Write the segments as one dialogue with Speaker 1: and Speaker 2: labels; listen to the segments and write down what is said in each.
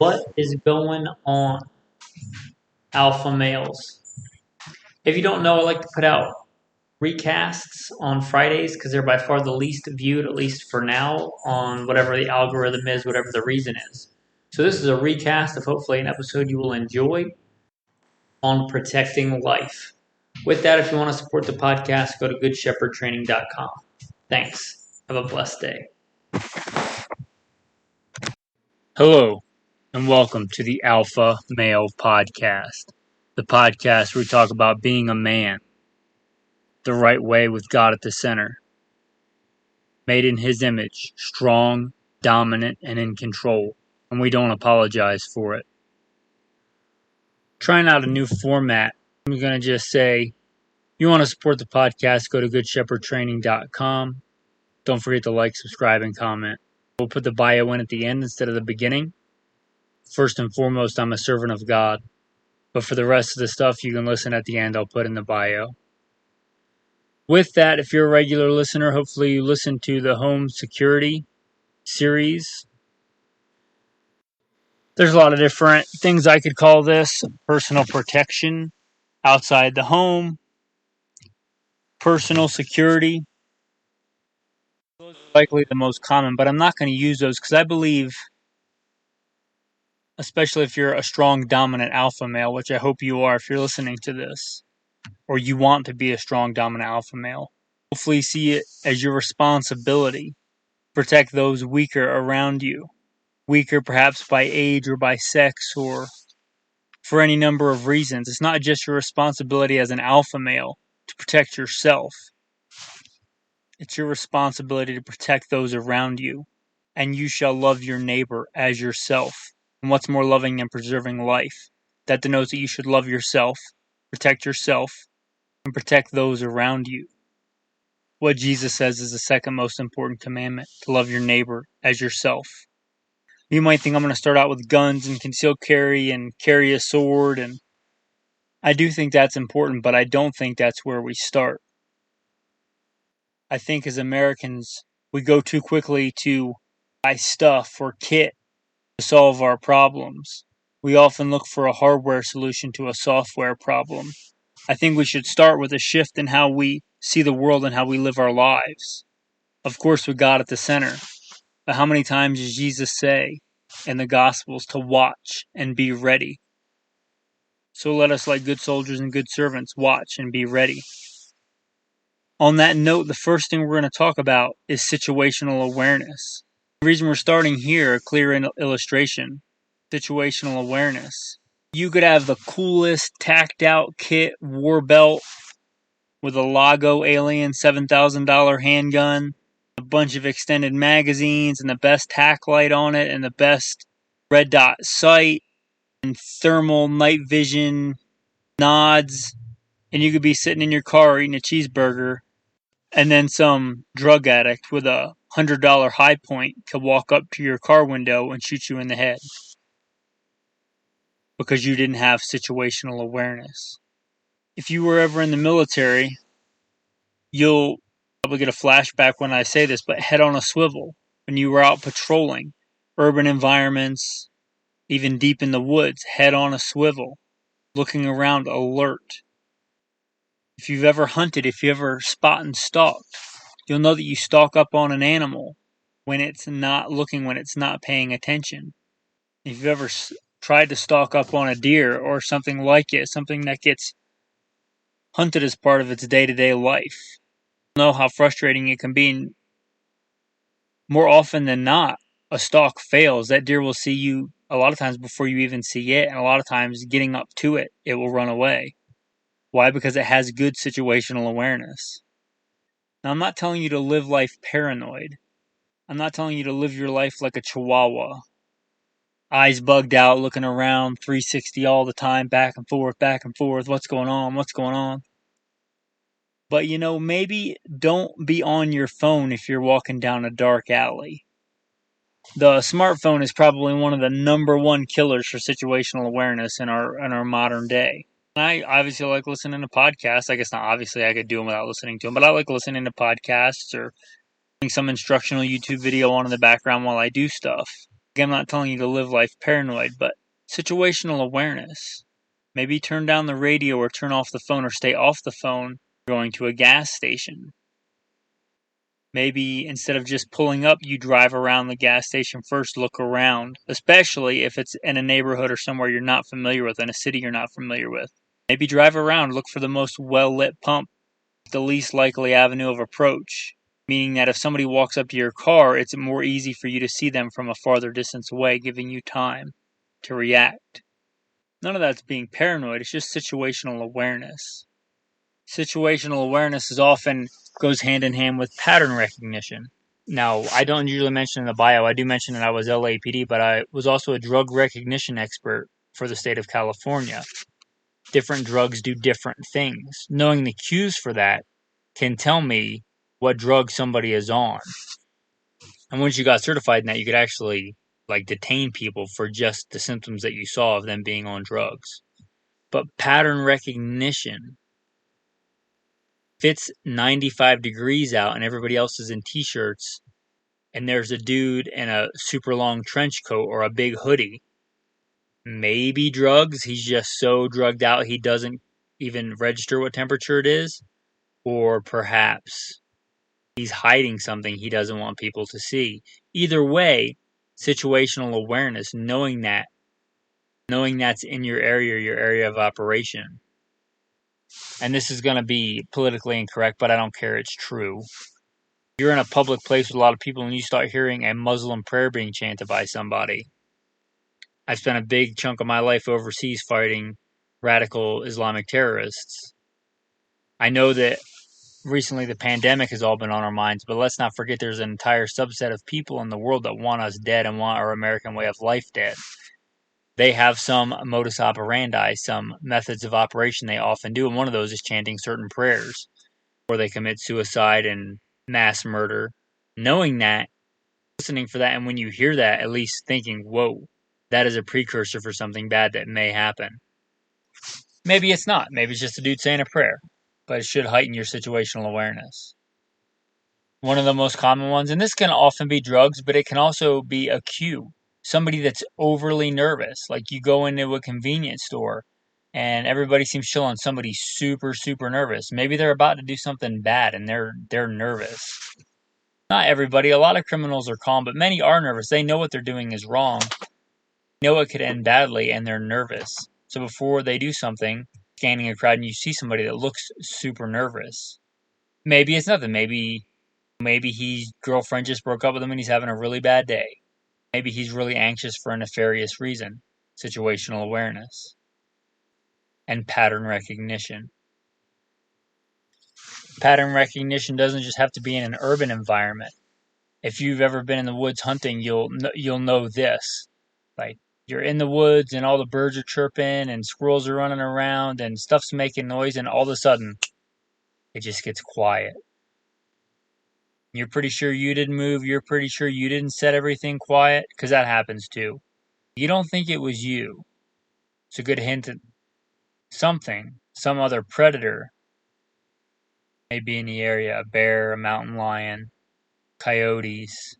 Speaker 1: What is going on, alpha males? If you don't know, I like to put out recasts on Fridays because they're by far the least viewed, at least for now, on whatever the algorithm is, whatever the reason is. So this is a recast of hopefully an episode you will enjoy on protecting life. With that, if you want to support the podcast, go to goodshepherdtraining.com. Thanks. Have a blessed day.
Speaker 2: Hello, and welcome to the Alpha Male Podcast, the podcast where we talk about being a man the right way with God at the center, made in His image, strong, dominant, and in control, and we don't apologize for it. Trying out a new format, I'm going to just say, if you want to support the podcast, go to goodshepherdtraining.com. Don't forget to like, subscribe, and comment. We'll put the bio in at the end instead of the beginning. First and foremost, I'm a servant of God. But for the rest of the stuff, you can listen at the end. I'll put in the bio. With that, if you're a regular listener, hopefully you listen to the home security series. There's a lot of different things I could call this. Personal protection outside the home. Personal security. Those are likely the most common, but I'm not going to use those because I believe, especially if you're a strong, dominant alpha male, which I hope you are if you're listening to this, or you want to be a strong, dominant alpha male, hopefully see it as your responsibility to protect those weaker around you. Weaker perhaps by age or by sex or for any number of reasons. It's not just your responsibility as an alpha male to protect yourself. It's your responsibility to protect those around you. And you shall love your neighbor as yourself. And what's more loving than preserving life? That denotes that you should love yourself, protect yourself, and protect those around you. What Jesus says is the second most important commandment, to love your neighbor as yourself. You might think I'm going to start out with guns and concealed carry and carry a sword, and I do think that's important, but I don't think that's where we start. I think as Americans, we go too quickly to buy stuff or kit to solve our problems. We often look for a hardware solution to a software problem. I think we should start with a shift in how we see the world and how we live our lives. Of course, with God at the center. But how many times does Jesus say in the Gospels to watch and be ready? So let us, like good soldiers and good servants, watch and be ready. On that note, the first thing we're going to talk about is situational awareness. The reason we're starting here, a clear illustration, situational awareness. You could have the coolest tacked out kit, war belt, with a Lago Alien $7,000 handgun, a bunch of extended magazines, and the best tack light on it, and the best red dot sight, and thermal night vision nods, and you could be sitting in your car eating a cheeseburger, and then some drug addict with a $100 high point could walk up to your car window and shoot you in the head because you didn't have situational awareness. If you were ever in the military, you'll probably get a flashback when I say this, but head on a swivel when you were out patrolling urban environments, even deep in the woods, head on a swivel, looking around alert. If you've ever hunted, if you ever spot and stalked, you'll know that you stalk up on an animal when it's not looking, when it's not paying attention. If you've ever tried to stalk up on a deer or something like it, something that gets hunted as part of its day-to-day life, you'll know how frustrating it can be. More often than not, a stalk fails. That deer will see you a lot of times before you even see it, and a lot of times getting up to it, it will run away. Why? Because it has good situational awareness. Now, I'm not telling you to live life paranoid. I'm not telling you to live your life like a chihuahua. Eyes bugged out, looking around, 360 all the time, back and forth, what's going on? But maybe don't be on your phone if you're walking down a dark alley. The smartphone is probably one of the number one killers for situational awareness in our modern day. I obviously like listening to podcasts. I guess not obviously, I could do them without listening to them, but I like listening to podcasts or putting some instructional YouTube video on in the background while I do stuff. I'm not telling you to live life paranoid, but situational awareness. Maybe turn down the radio or turn off the phone or stay off the phone going to a gas station. Maybe instead of just pulling up, you drive around the gas station first, look around, especially if it's in a neighborhood or somewhere you're not familiar with, in a city you're not familiar with. Maybe drive around, look for the most well-lit pump, the least likely avenue of approach, meaning that if somebody walks up to your car, it's more easy for you to see them from a farther distance away, giving you time to react. None of that's being paranoid, it's just situational awareness. Situational awareness often goes hand in hand with pattern recognition. Now, I don't usually mention in the bio, I do mention that I was LAPD, but I was also a drug recognition expert for the state of California. Different drugs do different things. Knowing the cues for that can tell me what drug somebody is on. And once you got certified in that, you could actually detain people for just the symptoms that you saw of them being on drugs. But pattern recognition, if it's 95 degrees out and everybody else is in t-shirts and there's a dude in a super long trench coat or a big hoodie, maybe drugs, he's just so drugged out he doesn't even register what temperature it is, or perhaps he's hiding something he doesn't want people to see. Either way, situational awareness, knowing that's in your area of operation. And this is going to be politically incorrect, but I don't care, it's true. You're in a public place with a lot of people and you start hearing a Muslim prayer being chanted by somebody. I spent a big chunk of my life overseas fighting radical Islamic terrorists. I know that recently the pandemic has all been on our minds, but let's not forget there's an entire subset of people in the world that want us dead and want our American way of life dead. They have some modus operandi, some methods of operation they often do, and one of those is chanting certain prayers, or they commit suicide and mass murder. Knowing that, listening for that, and when you hear that, at least thinking, whoa, that is a precursor for something bad that may happen. Maybe it's not. Maybe it's just a dude saying a prayer, but it should heighten your situational awareness. One of the most common ones, and this can often be drugs, but it can also be a cue. Somebody that's overly nervous, like you go into a convenience store and everybody seems chill and somebody's super, super nervous. Maybe they're about to do something bad and they're nervous. Not everybody, a lot of criminals are calm, but many are nervous. They know what they're doing is wrong. They know it could end badly and they're nervous. So before they do something, scanning a crowd and you see somebody that looks super nervous. Maybe it's nothing. Maybe his girlfriend just broke up with him and he's having a really bad day. Maybe he's really anxious for a nefarious reason. Situational awareness. And pattern recognition. Pattern recognition doesn't just have to be in an urban environment. If you've ever been in the woods hunting, you'll know this. Like, you're in the woods and all the birds are chirping and squirrels are running around and stuff's making noise and all of a sudden, it just gets quiet. You're pretty sure you didn't move. You're pretty sure you didn't set everything quiet, because that happens too. You don't think it was you. It's a good hint that some other predator may be in the area. A bear, a mountain lion, coyotes.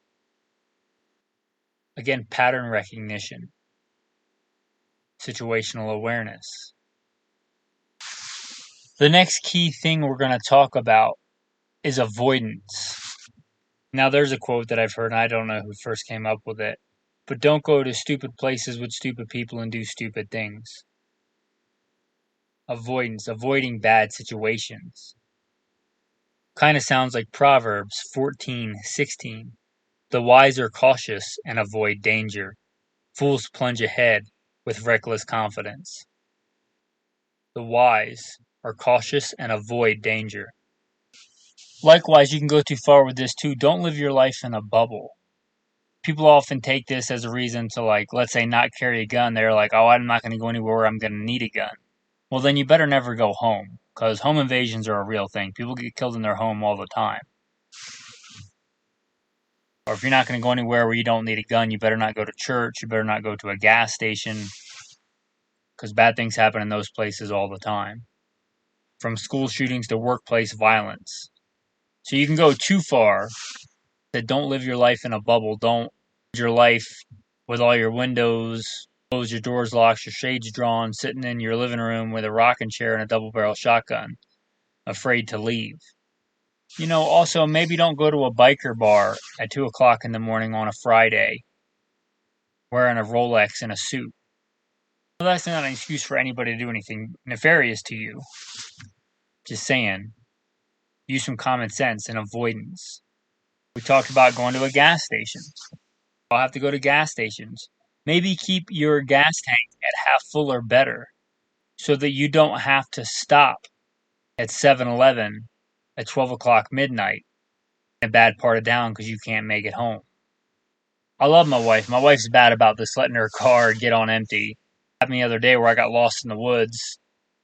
Speaker 2: Again, pattern recognition. Situational awareness. The next key thing we're going to talk about is avoidance. Now, there's a quote that I've heard, and I don't know who first came up with it, but don't go to stupid places with stupid people and do stupid things. Avoidance, avoiding bad situations. Kind of sounds like Proverbs 14:16. The wise are cautious and avoid danger. Fools plunge ahead with reckless confidence. The wise are cautious and avoid danger. Likewise, you can go too far with this too. Don't live your life in a bubble. People often take this as a reason to, let's say, not carry a gun. They're like, oh, I'm not going to go anywhere where I'm going to need a gun. Well, then you better never go home, because home invasions are a real thing. People get killed in their home all the time. Or if you're not going to go anywhere where you don't need a gun, you better not go to church. You better not go to a gas station, because bad things happen in those places all the time. From school shootings to workplace violence. So you can go too far that don't live your life in a bubble. Don't live your life with all your windows closed, your doors locked, your shades drawn, sitting in your living room with a rocking chair and a double-barrel shotgun, afraid to leave. Also, maybe don't go to a biker bar at 2 o'clock in the morning on a Friday wearing a Rolex and a suit. Well, that's not an excuse for anybody to do anything nefarious to you. Just saying, use some common sense and avoidance. We talked about going to a gas station. I'll have to go to gas stations. Maybe keep your gas tank at half full or better so that you don't have to stop at 7-Eleven at 12 o'clock midnight in a bad part of town because you can't make it home. I love my wife. My wife's bad about this, letting her car get on empty. It happened the other day where I got lost in the woods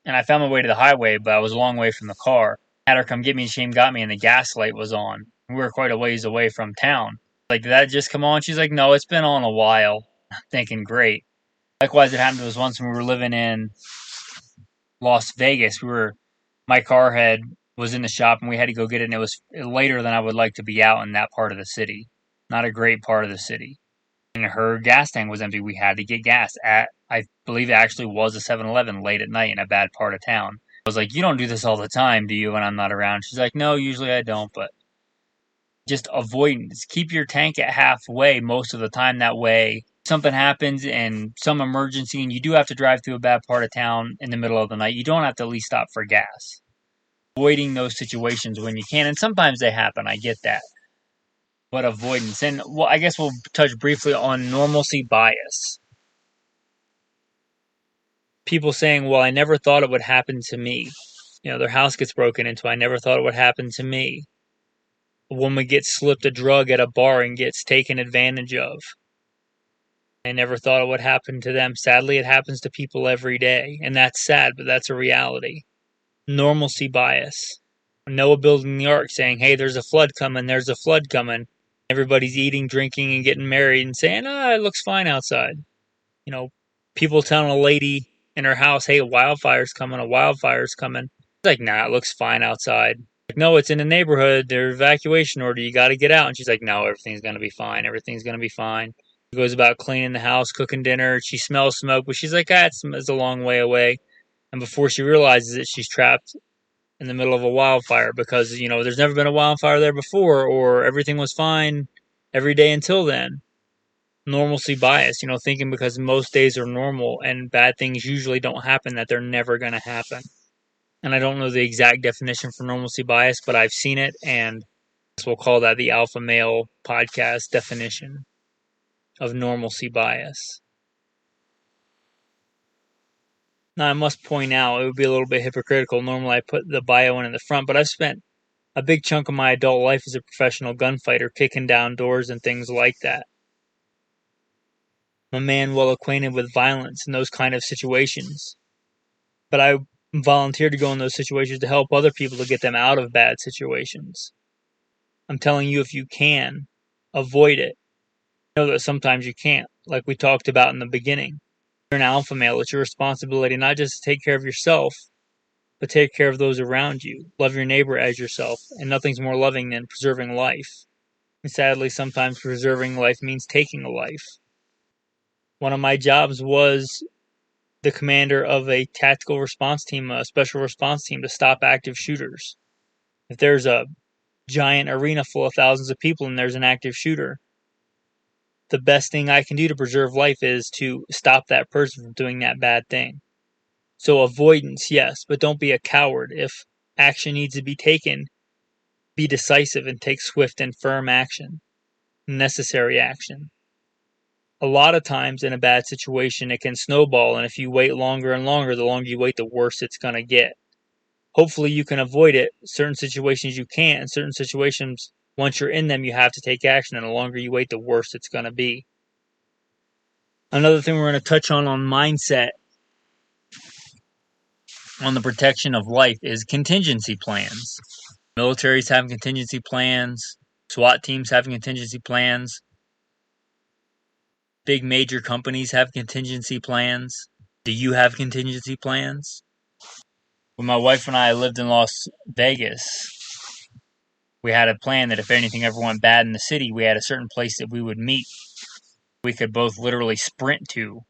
Speaker 2: and I found my way to the highway, but I was a long way from the car. I had her come get me and she got me and the gas light was on. We were quite a ways away from town. Like, did that just come on? She's like, no, it's been on a while. I'm thinking, great. Likewise, it happened to us once when we were living in Las Vegas. My car was in the shop and we had to go get it, and it was later than I would like to be out in that part of the city. Not a great part of the city. And her gas tank was empty. We had to get gas at, I believe it actually was a 7-Eleven late at night in a bad part of town. I was like, you don't do this all the time, do you, when I'm not around? She's like, no, usually I don't, but just avoidance. Keep your tank at halfway most of the time. That way, if something happens and some emergency and you do have to drive through a bad part of town in the middle of the night, you don't have to at least stop for gas. Avoiding those situations when you can, and sometimes they happen, I get that. But avoidance. And I guess we'll touch briefly on normalcy bias. People saying, well, I never thought it would happen to me. Their house gets broken into. I never thought it would happen to me. A woman gets slipped a drug at a bar and gets taken advantage of. I never thought it would happen to them. Sadly, it happens to people every day. And that's sad, but that's a reality. Normalcy bias. Noah building the ark saying, hey, there's a flood coming, there's a flood coming. Everybody's eating, drinking, and getting married and saying, it looks fine outside. People telling a lady in her house, hey, a wildfire's coming. It's like, nah, it looks fine outside. Like, no, it's in the neighborhood. There's evacuation order. You got to get out. And she's like, no, everything's going to be fine. Everything's going to be fine. She goes about cleaning the house, cooking dinner. She smells smoke, but she's like, it's a long way away. And before she realizes it, she's trapped in the middle of a wildfire because, there's never been a wildfire there before, or everything was fine every day until then. Normalcy bias, thinking because most days are normal and bad things usually don't happen that they're never going to happen. And I don't know the exact definition for normalcy bias, but I've seen it, and we'll call that the Alpha Male podcast definition of normalcy bias. Now, I must point out, it would be a little bit hypocritical. Normally, I put the bio in the front, but I've spent a big chunk of my adult life as a professional gunfighter, kicking down doors and things like that. I'm a man well acquainted with violence in those kind of situations. But I volunteer to go in those situations to help other people to get them out of bad situations. I'm telling you, if you can, avoid it. Know that sometimes you can't, like we talked about in the beginning. You're an alpha male. It's your responsibility not just to take care of yourself, but take care of those around you. Love your neighbor as yourself, and nothing's more loving than preserving life. And sadly, sometimes preserving life means taking a life. One of my jobs was the commander of a tactical response team, a special response team to stop active shooters. If there's a giant arena full of thousands of people and there's an active shooter, the best thing I can do to preserve life is to stop that person from doing that bad thing. So avoidance, yes, but don't be a coward. If action needs to be taken, be decisive and take swift and firm action, necessary action. A lot of times in a bad situation, it can snowball, and if you wait longer and longer, the longer you wait, the worse it's going to get. Hopefully you can avoid it. Certain situations you can't, and certain situations, once you're in them, you have to take action, and the longer you wait, the worse it's going to be. Another thing we're going to touch on mindset, on the protection of life, is contingency plans. Militaries have contingency plans. SWAT teams have contingency plans. Big major companies have contingency plans. Do you have contingency plans? When my wife and I lived in Las Vegas, we had a plan that if anything ever went bad in the city, we had a certain place that we would meet. we could both literally sprint to.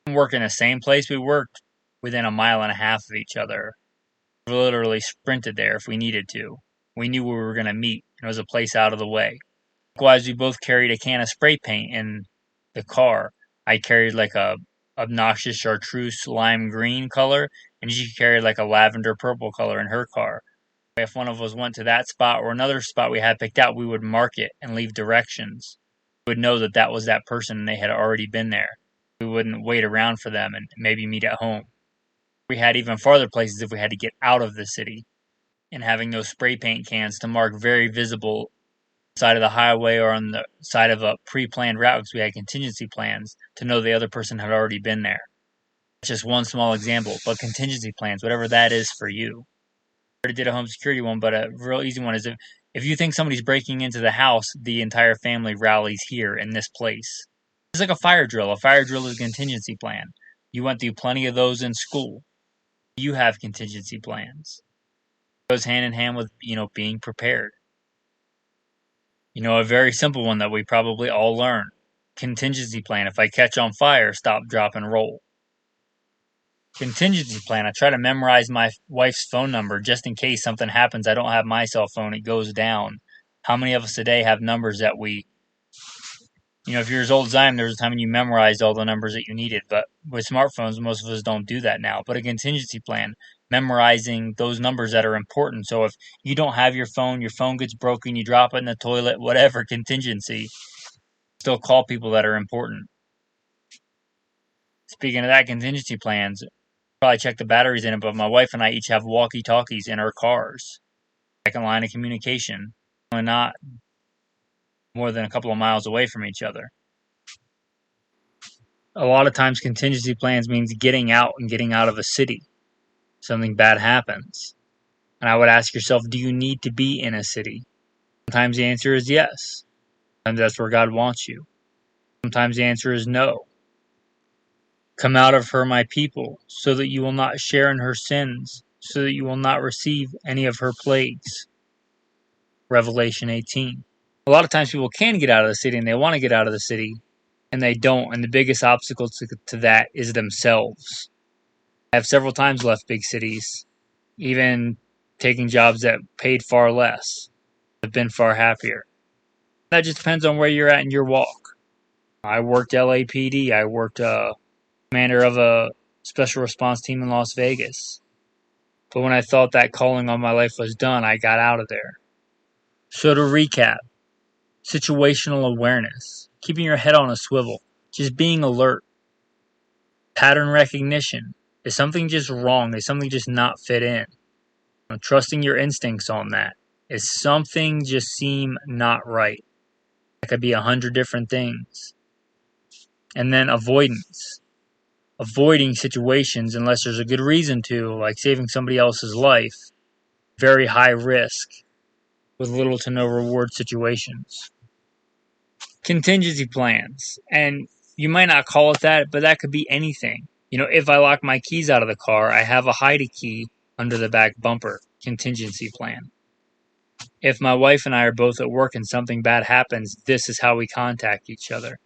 Speaker 2: We work in the same place. We worked within a mile and a half of each other. We literally sprinted there if we needed to. We knew where we were going to meet, and it was a place out of the way. Likewise, we both carried a can of spray paint in the car. I carried like a obnoxious chartreuse lime green color, and she carried like a lavender purple color in her car. If one of us went to that spot or another spot we had picked out, we would mark it and leave directions. We would know that that was that person and they had already been there. We wouldn't wait around for them and maybe meet at home. We had even farther places if we had to get out of the city, and having those spray paint cans to mark very visible side of the highway or on the side of a pre-planned route because we had contingency plans to know the other person had already been there. That's just one small example, but contingency plans, whatever that is for you. I already did a home security one, but a real easy one is if you think somebody's breaking into the house, the entire family rallies here in this place. It's like a fire drill. A fire drill is a contingency plan. You went through plenty of those in school. You have contingency plans. It goes hand in hand with, being prepared. A very simple one that we probably all learn. Contingency plan. If I catch on fire, stop, drop, and roll. Contingency plan. I try to memorize my wife's phone number just in case something happens. I don't have my cell phone. It goes down. How many of us today have numbers that if you're as old as I am, there was a time when you memorized all the numbers that you needed. But with smartphones, most of us don't do that now. But a contingency plan, memorizing those numbers that are important. So if you don't have your phone gets broken, you drop it in the toilet, whatever, contingency, still call people that are important. Speaking of that, contingency plans, probably check the batteries in it, but my wife and I each have walkie-talkies in our cars. Second line of communication. We're not more than a couple of miles away from each other. A lot of times contingency plans means getting out and getting out of a city. Something bad happens. And I would ask yourself, do you need to be in a city? Sometimes the answer is yes. Sometimes that's where God wants you. Sometimes the answer is no. Come out of her, my people, so that you will not share in her sins, so that you will not receive any of her plagues. Revelation 18. A lot of times people can get out of the city and they want to get out of the city, and they don't. And the biggest obstacle to that is themselves. I have several times left big cities, even taking jobs that paid far less. I've been far happier. That just depends on where you're at in your walk. I worked LAPD. I worked commander of a special response team in Las Vegas. But when I thought that calling on my life was done, I got out of there. So to recap, situational awareness, keeping your head on a swivel, just being alert, pattern recognition. Is something just wrong? Is something just not fit in? Trusting your instincts on that. Is something just seem not right? That could be 100 different things. And then avoidance. Avoiding situations unless there's a good reason to, like saving somebody else's life. Very high risk with little to no reward situations. Contingency plans. And you might not call it that, but that could be anything. If I lock my keys out of the car, I have a hide key under the back bumper. Contingency plan. If my wife and I are both at work and something bad happens, this is how we contact each other.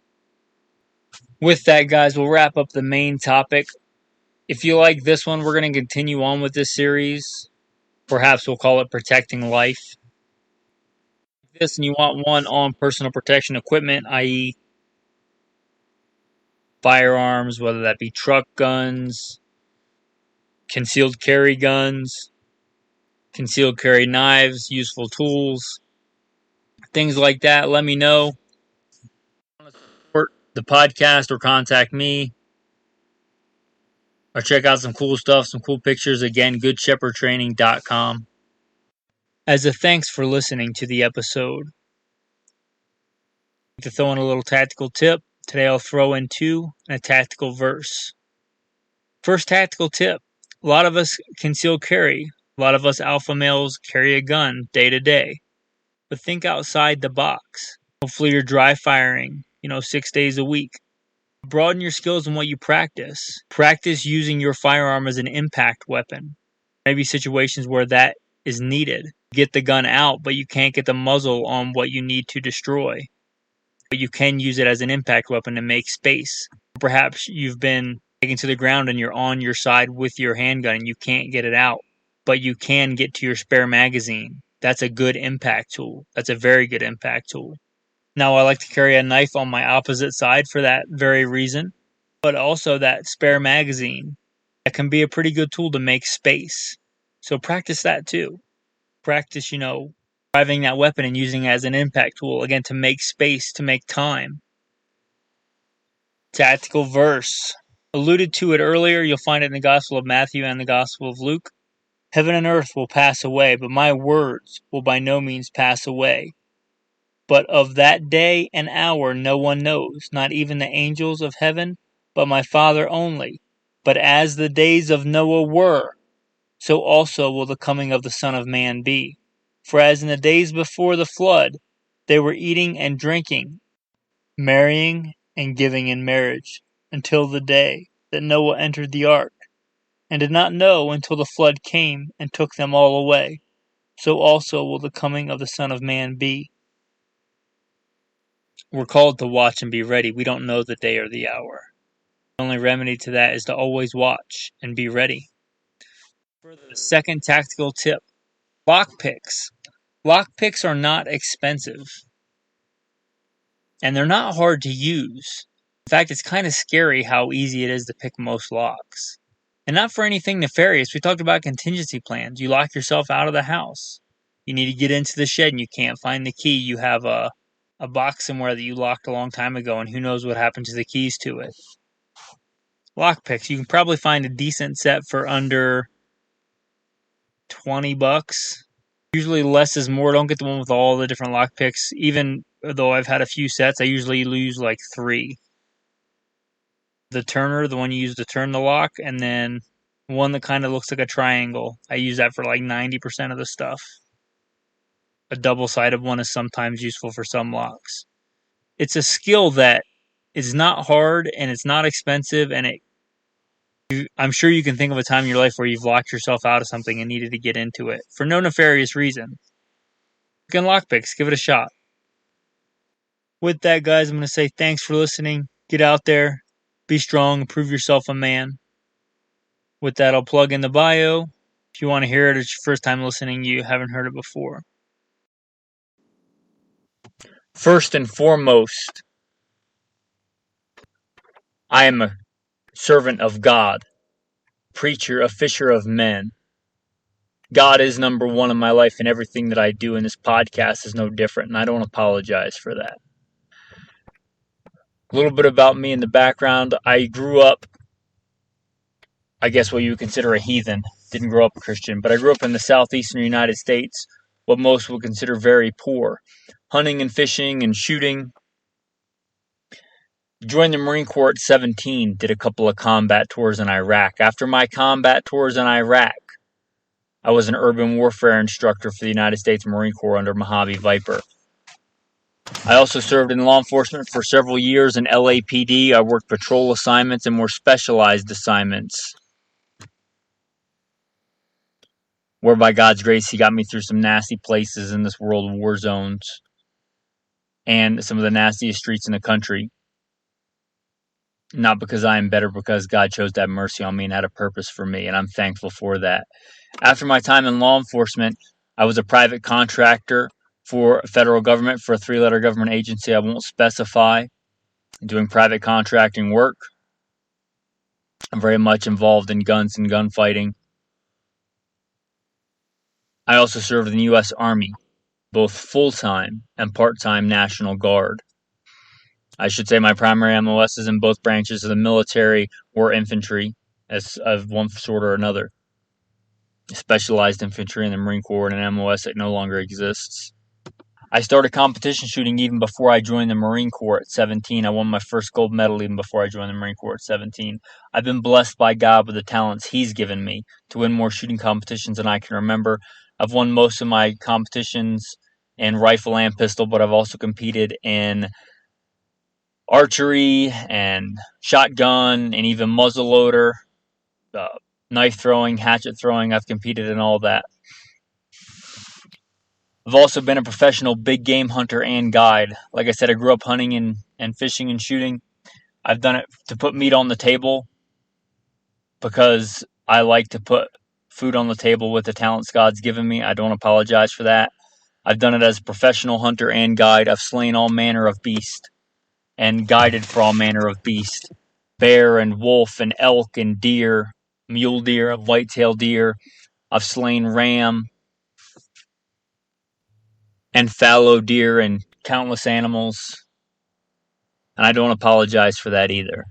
Speaker 2: With that, guys, we'll wrap up the main topic. If you like this one, we're going to continue on with this series. Perhaps we'll call it Protecting Life. This, and you want one on personal protection equipment, i.e. firearms, whether that be truck guns, concealed carry guns, concealed carry knives, useful tools, things like that, let me know. Support the podcast or contact me. Or check out some cool stuff, some cool pictures. Again, goodshepherdtraining.com. As a thanks for listening to the episode, to throw in a little tactical tip. Today I'll throw in two and a tactical verse. First tactical tip. A lot of us conceal carry. A lot of us alpha males carry a gun day to day. But think outside the box. Hopefully you're dry firing, 6 days a week. Broaden your skills in what you practice. Practice using your firearm as an impact weapon. Maybe situations where that is needed. Get the gun out, but you can't get the muzzle on what you need to destroy. but you can use it as an impact weapon to make space. Perhaps you've been taken to the ground and you're on your side with your handgun and you can't get it out, but you can get to your spare magazine. That's a good impact tool. That's a very good impact tool. Now, I like to carry a knife on my opposite side for that very reason, but also that spare magazine. That can be a pretty good tool to make space. So practice that too. Practice, driving that weapon and using it as an impact tool, again, to make space, to make time. Tactical verse. Alluded to it earlier, you'll find it in the Gospel of Matthew and the Gospel of Luke. Heaven and earth will pass away, but my words will by no means pass away. But of that day and hour no one knows, not even the angels of heaven, but my Father only. But as the days of Noah were, so also will the coming of the Son of Man be. For as in the days before the flood, they were eating and drinking, marrying and giving in marriage, until the day that Noah entered the ark, and did not know until the flood came and took them all away. So also will the coming of the Son of Man be. We're called to watch and be ready. We don't know the day or the hour. The only remedy to that is to always watch and be ready. The second tactical tip, lockpicks. Lockpicks are not expensive, and they're not hard to use. In fact, it's kind of scary how easy it is to pick most locks. And not for anything nefarious. We talked about contingency plans. You lock yourself out of the house. You need to get into the shed and you can't find the key. You have a box somewhere that you locked a long time ago, and who knows what happened to the keys to it. Lockpicks. You can probably find a decent set for under $20. Usually less is more. Don't get the one with all the different lockpicks. Even though I've had a few sets, I usually use like 3. The turner, the one you use to turn the lock, and then one that kind of looks like a triangle. I use that for like 90% of the stuff. A double-sided one is sometimes useful for some locks. It's a skill that is not hard and it's not expensive, and I'm sure you can think of a time in your life where you've locked yourself out of something and needed to get into it for no nefarious reason. Again, lockpicks, give it a shot. With that, guys, I'm going to say thanks for listening. Get out there, be strong, prove yourself a man. With that, I'll plug in the bio. If you want to hear it, it's your first time listening, you haven't heard it before. First and foremost, I am a servant of God, preacher, a fisher of men. God is number one in my life, and everything that I do in this podcast is no different, and I don't apologize for that. A little bit about me in the background. I grew up, I guess what you would consider a heathen. Didn't grow up a Christian, but I grew up in the southeastern United States, what most would consider very poor. Hunting and fishing and shooting. Joined the Marine Corps at 17, did a couple of combat tours in Iraq. After my combat tours in Iraq, I was an urban warfare instructor for the United States Marine Corps under Mojave Viper. I also served in law enforcement for several years in LAPD. I worked patrol assignments and more specialized assignments, where by God's grace, He got me through some nasty places in this world, war zones, and some of the nastiest streets in the country. Not because I am better, because God chose to have mercy on me and had a purpose for me, and I'm thankful for that. After my time in law enforcement, I was a private contractor for federal government, for a 3-letter government agency I won't specify, doing private contracting work. I'm very much involved in guns and gunfighting. I also served in the U.S. Army, both full-time and part-time National Guard. I should say my primary MOS is in both branches of the military or infantry, as of one sort or another. Specialized infantry in the Marine Corps and an MOS that no longer exists. I started competition shooting even before I joined the Marine Corps at 17. I won my first gold medal even before I joined the Marine Corps at 17. I've been blessed by God with the talents He's given me to win more shooting competitions than I can remember. I've won most of my competitions in rifle and pistol, but I've also competed in archery and shotgun and even muzzleloader, knife throwing, hatchet throwing. I've competed in all that. I've also been a professional big game hunter and guide. Like I said, I grew up hunting and fishing and shooting. I've done it to put meat on the table because I like to put food on the table with the talents God's given me. I don't apologize for that. I've done it as a professional hunter and guide. I've slain all manner of beast and guided for all manner of beast. Bear and wolf and elk and deer, mule deer, whitetail deer. I've slain ram and fallow deer and countless animals. And I don't apologize for that either.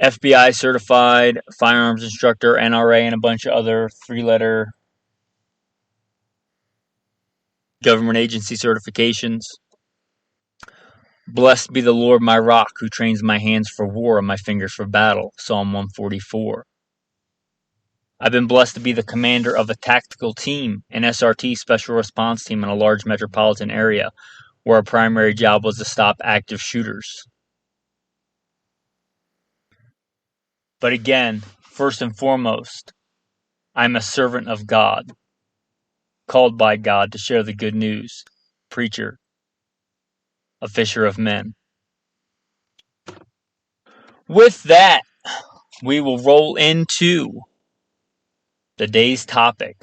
Speaker 2: FBI certified, firearms instructor, NRA, and a bunch of other 3-letter government agency certifications. Blessed be the Lord my rock, who trains my hands for war and my fingers for battle. Psalm 144. I've been blessed to be the commander of a tactical team, an SRT, special response team, in a large metropolitan area, where our primary job was to stop active shooters. But again, first and foremost, I'm a servant of God, called by God to share the good news, preacher, a fisher of men. With that, we will roll into the day's topic.